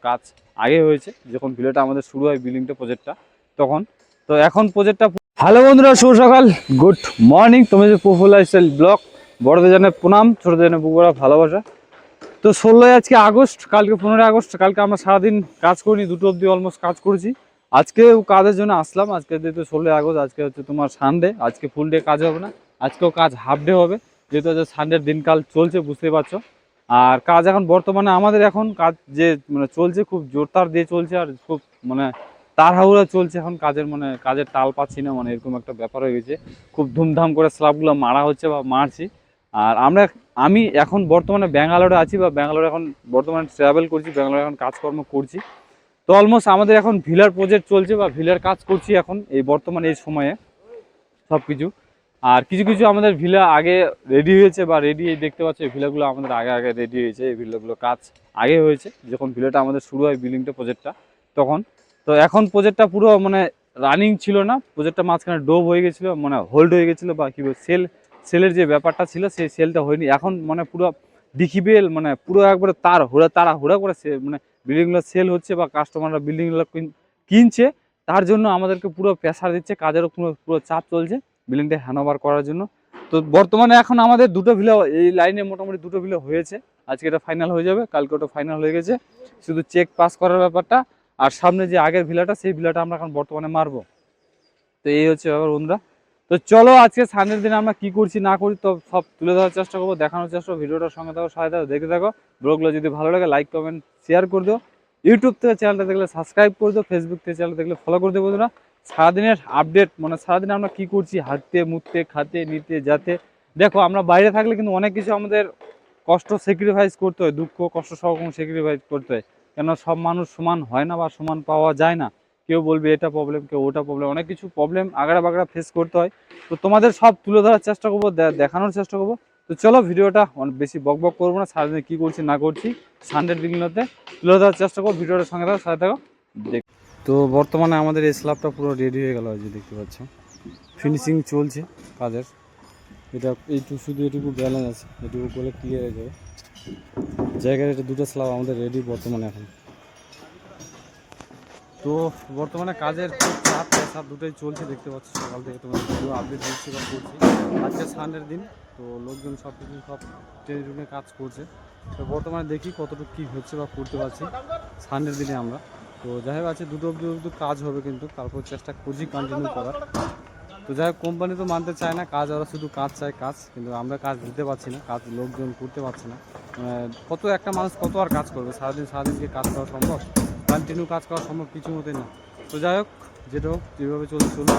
কাজ আগে হয়েছে, যখন ভিলাটা আমাদের শুরু হয় বিল্ডিংটা প্রজেক্টটা তখন। তো এখন প্রজেক্টটা, হ্যালো বন্ধুরা, শুভ সকাল, গুড মর্নিং। তুমি যে প্রফুল লাইফস্টাইল ব্লগ, বড়দের জানে প্রণাম, ছোটদের জানে বুকুরা ভালোবাসা। তো 16 আজকে আগস্ট, কালকে 15 আগস্ট। কালকে আমরা সারাদিন কাজ করিনি, 2টো অবধি অলমোস্ট কাজ করেছি। আজকেও কাজের জন্য আসলাম। আজকে যেহেতু 16 আগস্ট, আজকে হচ্ছে তোমার সানডে, আজকে ফুল ডে কাজ হবে না, আজকেও কাজ হাফ ডে হবে, যেহেতু আজকে সানডের দিনকাল চলছে, বুঝতেই পারছো। আর কাজ এখন বর্তমানে আমাদের এখন কাজ যে মানে চলছে, খুব জোরদার দিয়ে চলছে, আর খুব মানে তাড়াহুড়া চলছে এখন কাজের, মানে কাজের তাল পাচ্ছি না, মানে এরকম একটা ব্যাপার হয়ে গেছে। খুব ধুমধাম করে স্ল্যাবগুলো মারা হচ্ছে বা মারছি। আর আমি এখন বর্তমানে ব্যাঙ্গালোরে আছি, বা ব্যাঙ্গালোরে এখন বর্তমানে ট্রাভেল করছি, ব্যাঙ্গালোরে এখন কাজকর্ম করছি। তো অলমোস্ট আমাদের এখন ভিলার প্রজেক্ট চলছে, বা ভিলার কাজ করছি এখন এই বর্তমানে এই সময়ে সব কিছু। আর কিছু কিছু আমাদের ভিলা আগে রেডি হয়েছে, বা রেডি দেখতে পাচ্ছ, এই ভিলাগুলো আমাদের আগে আগে রেডি হয়েছে। এই ভিলাগুলো কাজ আগে হয়েছে, যখন ভিলাটা আমাদের শুরু হয় বিল্ডিংটা প্রজেক্টটা তখন। তো এখন প্রজেক্টটা পুরো মানে রানিং ছিল না, প্রজেক্টটা মাঝখানে ডোব হয়ে গেছিলো, মানে হোল্ড হয়ে গেছিলো, বা কী বলবো, সেলের যে ব্যাপারটা ছিল সেই সেলটা হয়নি। এখন মানে পুরো ডিকিবেল, মানে পুরো একবারে তাড়াহুড়া করে মানে বিল্ডিংগুলো সেল হচ্ছে, বা কাস্টমাররা বিল্ডিংগুলো কিনছে। তার জন্য আমাদেরকে পুরো প্রেসার দিচ্ছে, কাজেরও পুরো পুরো চাপ চলছে বিল্ডিংটা হ্যান্ডওভার করার জন্য। তো বর্তমানে এখন আমাদের 2টো ভিলা এই লাইনে, মোটামুটি 2টো ভিলা হয়েছে। আজকে এটা ফাইনাল হয়ে যাবে, কালকে ওটা ফাইনাল হয়ে গেছে, শুধু চেক পাস করার ব্যাপারটা। আর সামনে যে আগের ভিলাটা, সেই ভিলাটা আমরা এখন বর্তমানে মারবো। তো এই হচ্ছে ব্যাপার বন্ধুরা। তো চলো আজকে সানডের দিনে আমরা কি করছি না করি তো সব তুলে ধরার চেষ্টা করবো, দেখানোর চেষ্টা করবো। ভিডিওটার সঙ্গে থাকো, সাথে থাকো, দেখতে থাকো। ব্লগগুলো যদি ভালো লাগে লাইক কমেন্ট শেয়ার করে দিও। ইউটিউব থেকে চ্যানেলটা দেখলে সাবস্ক্রাইব করে দিও, ফেসবুক থেকে চ্যানেলটা দেখলে ফলো করে দিও বন্ধুরা। সারাদিনের আপডেট, মানে সারাদিনে আমরা কি করছি, হাঁটতে মুততে খাতে নিতে যাতে। দেখো, আমরা বাইরে থাকলে কিন্তু অনেক কিছু আমাদের কষ্ট স্যাক্রিফাইস করতে হয়, দুঃখ কষ্ট সব রকম স্যাক্রিফাইস করতে হয়। কেন সব মানুষ সমান হয় না, বা সমান পাওয়া যায় না। কেউ বলবে এটা প্রবলেম, কেউ ওটা প্রবলেম, অনেক কিছু প্রবলেম আগড়া বাগড়া ফেস করতে হয়। তো তোমাদের সব তুলে ধরার চেষ্টা করবো, দেখানোর চেষ্টা করবো। তো চলো ভিডিওটা অনেক বেশি বক বক করবো না, সারাদিনে কী করছি না করছি সানডের দিনগুলোতে তুলে ধরার চেষ্টা করবো। ভিডিওটার সঙ্গে থাকো, সাথে থাকো, দেখ। তো বর্তমানে আমাদের এই স্ল্যাবটা পুরো রেডি হয়ে গেল, যে দেখতে পাচ্ছ ফিনিশিং চলছে কাজের। এটা এইটুকু, শুধু এটুকু ব্যালেন্স আছে, এটুকু করলে ক্লিয়ার হয়ে যাবে। জায়গায় এটা 2টো স্ল্যাব আমাদের রেডি বর্তমানে এখন। তো বর্তমানে কাজের খুব চাপ প্রেসার দুটোই চলছে, দেখতে পাচ্ছি সকাল থেকে তোমার ভিডিও আপডেট দিচ্ছি বা করছি। আজকে সানডের দিন, তো লোকজন সব কিছু সব ট্রেনে কাজ করছে। তো বর্তমানে দেখি কতটুকু কী হচ্ছে বা করতে পারছি সানডের দিনে আমরা। তো যাই হোক আছে 2টো অবধি কাজ হবে, কিন্তু তারপর চেষ্টা করছি কন্টিনিউ করার। তো যাই হোক, কোম্পানি তো মানতে চায় না কাজ, ওরা শুধু কাজ চায় কাজ, কিন্তু আমরা কাজ দিতে পারছি না, কাজ লোকজন করতে পারছে না। কত একটা মানুষ কত আর কাজ করবে, সারাদিন কি কাজ করা সম্ভব, কন্টিনিউ কাজ করা সম্ভব কিছু মতেই না। তো যাই হোক, যেটা হোক যেভাবে চলছে চলুন।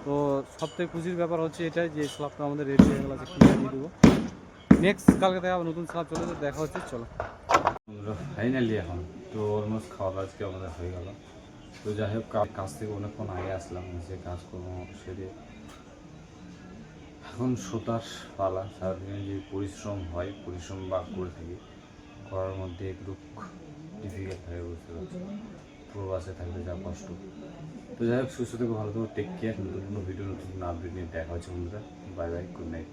তো সবথেকে খুশির ব্যাপার হচ্ছে এটাই যে স্ল্যাবটা আমাদের রেডি হয়ে গেল, আছে ক্লিয়ার দিয়ে দেবো। নেক্সট কালকে থেকে আবার নতুন স্ল্যাব চলে যাবে, দেখা হচ্ছে। চলো ফাইনালি এখন তো অলমোস্ট খাওয়া দাওয়া আজকে আমাদের হয়ে গেল। তো যাই হোক, কাজ থেকে অনেকক্ষণ আগে আসলাম, যে কাজকর্ম সেরে এখন শোতার পালা। সারাদিনে যে পরিশ্রম হয়, পরিশ্রম বা করে থাকি, করার মধ্যে একটু ডিফিকাল্ট হয়ে বুঝতে পারছি, পুরো বাসে থাকলে যা কষ্ট। তো যাই হোক, সুস্থ থেকে ভালো থেকো, টেক কেয়ার। নতুন কোনো ভিডিও, নতুন আপডেট নিয়ে দেখা হচ্ছে বন্ধুরা। Bye bye, good night.